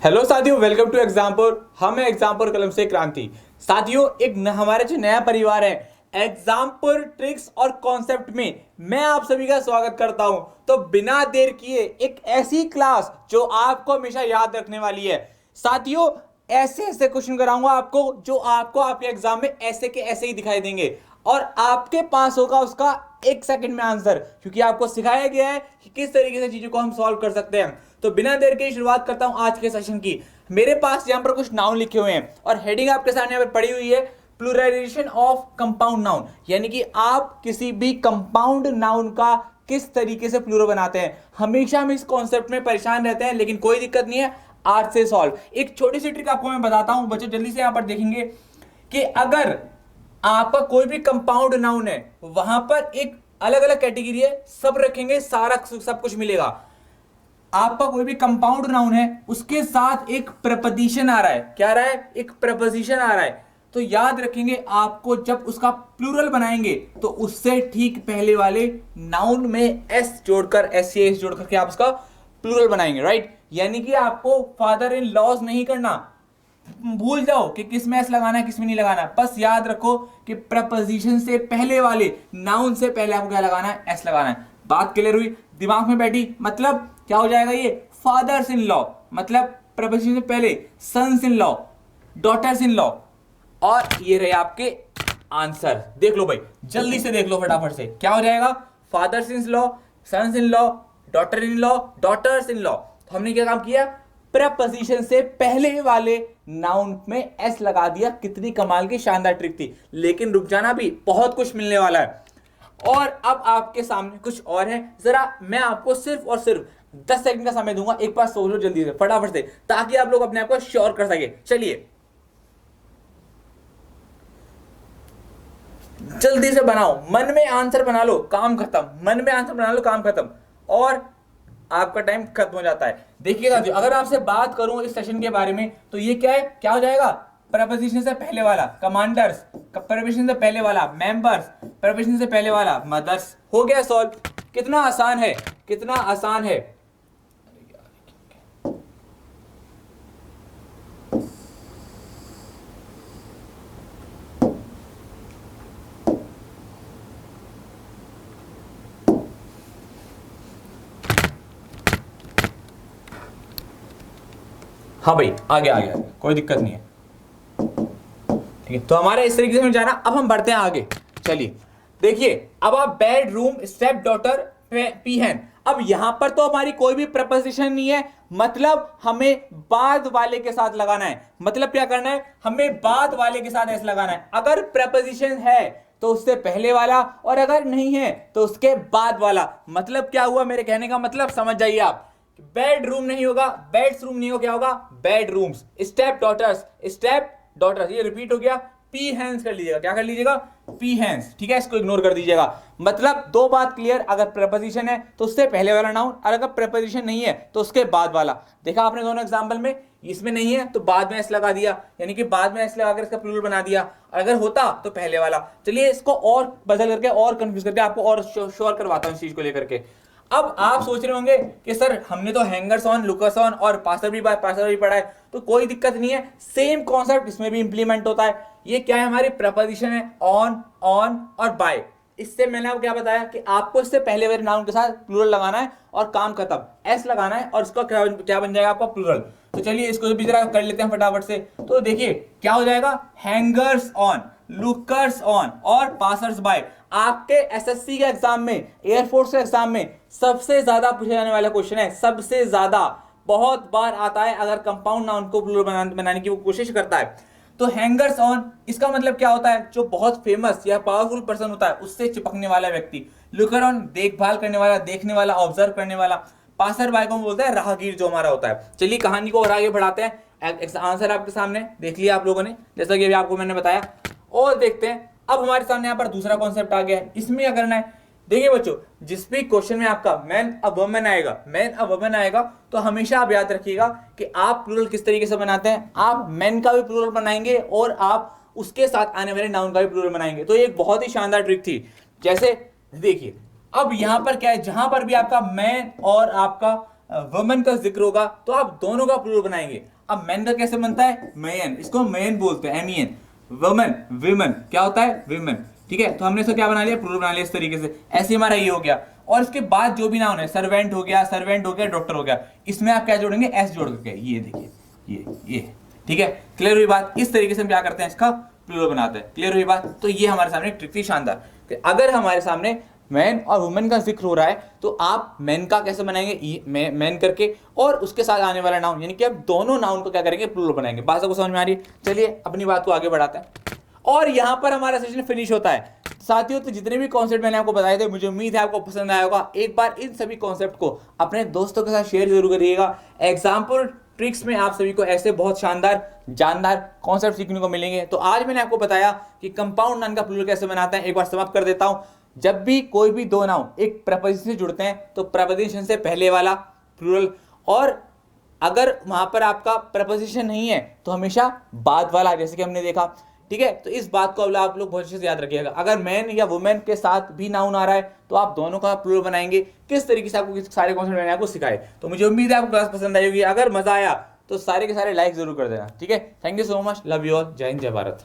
Hello साथियों, welcome to example. हम है एग्जाम्पल कलम से क्रांति। साथियों, हमारा जो नया परिवार है एग्जाम्पल ट्रिक्स और कॉन्सेप्ट में मैं आप सभी का स्वागत करता हूं। तो बिना देर किए एक ऐसी क्लास जो आपको हमेशा याद रखने वाली है। साथियों, ऐसे ऐसे क्वेश्चन कराऊंगा आपको जो आपको आपके एग्जाम में ऐसे के ऐसे ही दिखाई देंगे और आपके पास होगा उसका 1 सेकंड में आंसर, क्योंकि आपको सिखाया गया है कि किस तरीके से चीजों को हम सॉल्व कर सकते हैं। तो बिना देर के शुरुआत करता हूं आज के सेशन की। मेरे पास यहां पर कुछ नाउन लिखे हुए हैं और हेडिंग आपके सामने यहां पर पड़ी हुई है, प्लुरलाइजेशन ऑफ कंपाउंड नाउन, यानी कि आप किसी भी कंपाउंड नाउन का किस तरीके से प्लूरल बनाते हैं। हमेशा हम इस कॉन्सेप्ट में परेशान रहते हैं, लेकिन कोई दिक्कत नहीं है, आज से सॉल्व। एक छोटी सी ट्रिक आपको मैं बताता हूं बच्चों, जल्दी से यहां पर देखेंगे कि अगर आपका कोई भी कंपाउंड नाउन है वहां पर एक अलग अलग कैटेगरी है, सब रखेंगे, सारा सब कुछ मिलेगा। आपका कोई भी कंपाउंड नाउन है उसके साथ एक प्रपोजिशन आ रहा है, क्या आ रहा है? एक प्रपोजिशन आ रहा है। तो याद रखेंगे, आपको जब उसका प्लूरल बनाएंगे तो उससे ठीक पहले वाले नाउन में एस जोड़कर, एस से एस जोड़ करके आप उसका प्लूरल बनाएंगे, राइट? यानी कि आपको फादर इन लॉज नहीं करना, भूल जाओ कि किस में एस लगाना है किस में नहीं लगाना। बस याद रखो कि प्रपोजिशन से पहले वाले नाउन से पहले आपको क्या लगाना है? एस लगाना है। बात क्लियर हुई? दिमाग में बैठी? मतलब क्या हो जाएगा ये? फादर्स इन लॉ, मतलब प्रपोजिशन से पहले sons in law, daughters in law, और ये रहे आपके आंसर। देख लो भाई, जल्दी से देख लो फटाफट से, क्या हो जाएगा? Fathers in law, sons in law, daughter in law, daughters in law. तो हमने क्या काम किया? प्रपोजिशन से पहले वाले नाउन में एस लगा दिया। कितनी कमाल की शानदार ट्रिक थी। लेकिन रुक जाना, भी बहुत कुछ मिलने वाला है। और अब आपके सामने कुछ और है, जरा मैं आपको सिर्फ और सिर्फ 10 सेकंड का समय दूंगा। एक बार सोच लो जल्दी से, फटाफट से, ताकि आप लोग अपने आप को श्योर कर सके। चलिए जल्दी से बनाओ, मन में आंसर बना लो, काम खत्म। मन में आंसर बना लो, काम खत्म, और आपका टाइम खत्म हो जाता है। देखिए साथियों, अगर आपसे बात करूं इस सेशन के बारे में तो ये क्या है? क्या हो जाएगा? प्रपोजिशन से पहले वाला कमांडर्स, प्रपोजिशन से पहले वाला मेंबर्स, प्रपोजिशन से पहले वाला मदर्स। हो गया सॉल्व। कितना आसान है, कितना आसान है। हाँ भाई, आगे आगे आगे, कोई दिक्कत नहीं है। ठीक है, तो हमारे इस तरीके से जाना। अब हम बढ़ते हैं आगे। चलिए देखिए, अब आप बेडरूम, स्टेप डॉटर, पीहन। अब यहां पर तो हमारी कोई भी प्रपोजिशन नहीं है, मतलब हमें बाद वाले के साथ लगाना है। मतलब क्या करना है? हमें बाद वाले के साथ ऐसे लगाना है। अगर प्रपोजिशन है तो उससे पहले वाला, और अगर नहीं है तो उसके बाद वाला। मतलब क्या हुआ? मेरे कहने का मतलब समझ जाइए आप। बेडरूम नहीं होगा, बेड्स रूम नहीं होगा, क्या होगा? Bedrooms. Step daughters, step daughters, ये रिपीट हो गया। पी हैंड्स कर लीजिएगा, क्या कर लीजिएगा? पी हैंड्स। ठीक है, इसको इग्नोर कर दीजिएगा। मतलब दो बात क्लियर, अगर प्रपोजिशन है तो उससे पहले वाला नाउन, और अगर प्रपोजिशन नहीं है तो उसके बाद वाला। देखा आपने दोनों एग्जांपल में, इसमें नहीं है तो बाद में एस लगा दिया, यानी कि बाद में एस लगाकर इसका प्लूरल बना दिया। अगर होता तो पहले वाला। चलिए इसको और बदल करके और कंफ्यूज करके आपको और श्योर करवाता हूं इस चीज को लेकर के। अब आप सोच रहे होंगे कि सर हमने तो हैंगर्स ऑन, लुकर्स ऑन और पासर भी पढ़ा है, तो कोई दिक्कत नहीं है, सेम कॉन्सेप्ट इसमें भी इंप्लीमेंट होता है। ये क्या है? हमारी प्रपोजिशन है ऑन, ऑन और बाय। इससे मैंने आपको क्या बताया कि आपको इससे पहले वाले नाउन के साथ प्लूरल लगाना है और काम खत्म। एस लगाना है और इसका क्या बन जाएगा आपका? प्लूरल। तो चलिए इसको भी जरा कर लेते हैं फटाफट से। तो देखिए क्या हो जाएगा? हैंगर्स ऑन, लुकर्स ऑन और पासर्स बाय। आपके एसएससी के एग्जाम में, एयरफोर्स के एग्जाम में सबसे ज्यादा पूछे जाने वाला क्वेश्चन है, सबसे ज्यादा, बहुत बार आता है। अगर कंपाउंड नाउन को प्लूरल बनाने की वो कोशिश करता है तो हैंगर्स ऑन, इसका मतलब क्या होता है? जो बहुत फेमस या पावरफुल पर्सन होता है उससे चिपकने वाला व्यक्ति। लुकर ऑन, देखभाल करने वाला, देखने वाला, ऑब्जर्व करने वाला। पासर बाय को बोलते हैं राहगीर, जो हमारा होता है। चलिए कहानी को और आगे बढ़ाते हैं। आंसर आपके सामने देख लिया आप लोगों ने, जैसा कि अभी आपको मैंने बताया। और देखते हैं, अब हमारे सामने यहाँ पर दूसरा कॉन्सेप्ट आ गया है। इसमें क्या करना है? देखिए बच्चों, जिस भी क्वेश्चन में आपका मैन अ वुमन आएगा, मैन अ वुमन आएगा, तो हमेशा आप याद रखिएगा कि आप प्लूरल किस तरीके से बनाते हैं। आप मैन का भी प्लूरल बनाएंगे और आप उसके साथ आने वाले नाउन का भी प्लूरल बनाएंगे। तो ये एक बहुत ही शानदार ट्रिक थी। जैसे देखिए, अब यहां पर क्या है? जहां पर भी आपका मैन और आपका वुमेन का जिक्र होगा तो आप दोनों का प्लूरल बनाएंगे। अब मैन का कैसे बनता है? मैन, इसको मैन बोलते हैं, MEN। वुमेन, विमेन क्या होता है? विमेन। ठीक है, तो हमने इसको क्या बना लिया? प्लूरल बना लिया इस तरीके से। ऐसे हमारा ये हो गया। और इसके बाद जो भी नाउन है, सर्वेंट हो गया, सर्वेंट हो गया, डॉक्टर हो गया, इसमें आप क्या जोड़ेंगे? एस जोड़ करके। ये देखिए, ये ठीक है, क्लियर हुई बात? इस तरीके से हम क्या करते हैं? इसका प्लूरल बनाते हैं। क्लियर हुई बात? तो ये हमारे सामने एक ट्रिक थी शानदार कि अगर हमारे सामने मैन और वुमेन का जिक्र हो रहा है तो आप मैन का कैसे बनाएंगे? मैन करके, और उसके साथ आने वाला नाउन, यानी कि आप दोनों नाउन को क्या करेंगे? प्लूरल बनाएंगे। बात को समझ में आ रही है? चलिए अपनी बात को आगे बढ़ाते हैं। और यहां पर हमारा सेशन फिनिश होता है। साथियों, तो जितने भी कॉन्सेप्ट मैंने आपको बताए थे, मुझे उम्मीद है आपको पसंद आया होगा। एक बार इन सभी कॉन्सेप्ट को अपने दोस्तों के साथ शेयर जरूर करिएगा। एग्जाम्पल ट्रिक्स में आप सभी को ऐसे बहुत शानदार जानदार कॉन्सेप्ट सीखने को मिलेंगे। तो आज मैंने आपको बताया कि कंपाउंड नाउन का प्लूरल कैसे बनाते हैं। एक बार समाप्त कर देता हूं। जब भी कोई भी दो नाउन एक प्रपोजिशन से जुड़ते हैं तो प्रपोजिशन से पहले वाला प्लूरल, और अगर वहां पर आपका प्रपोजिशन नहीं है तो हमेशा बाद वाला, जैसे कि हमने देखा। ठीक है, तो इस बात को आप लोग बहुत अच्छे से याद रखिएगा। अगर मैन या वुमेन के साथ भी नाउन आ रहा है तो आप दोनों का प्लूरल बनाएंगे। किस तरीके से आपको सारे कॉन्सेप्ट मैंने आपको सिखाए। तो मुझे उम्मीद है आपको क्लास पसंद आई होगी। अगर मजा आया तो सारे के सारे लाइक जरूर कर देना। ठीक है, thank you so much, love you all, जय हिंद, जय भारत।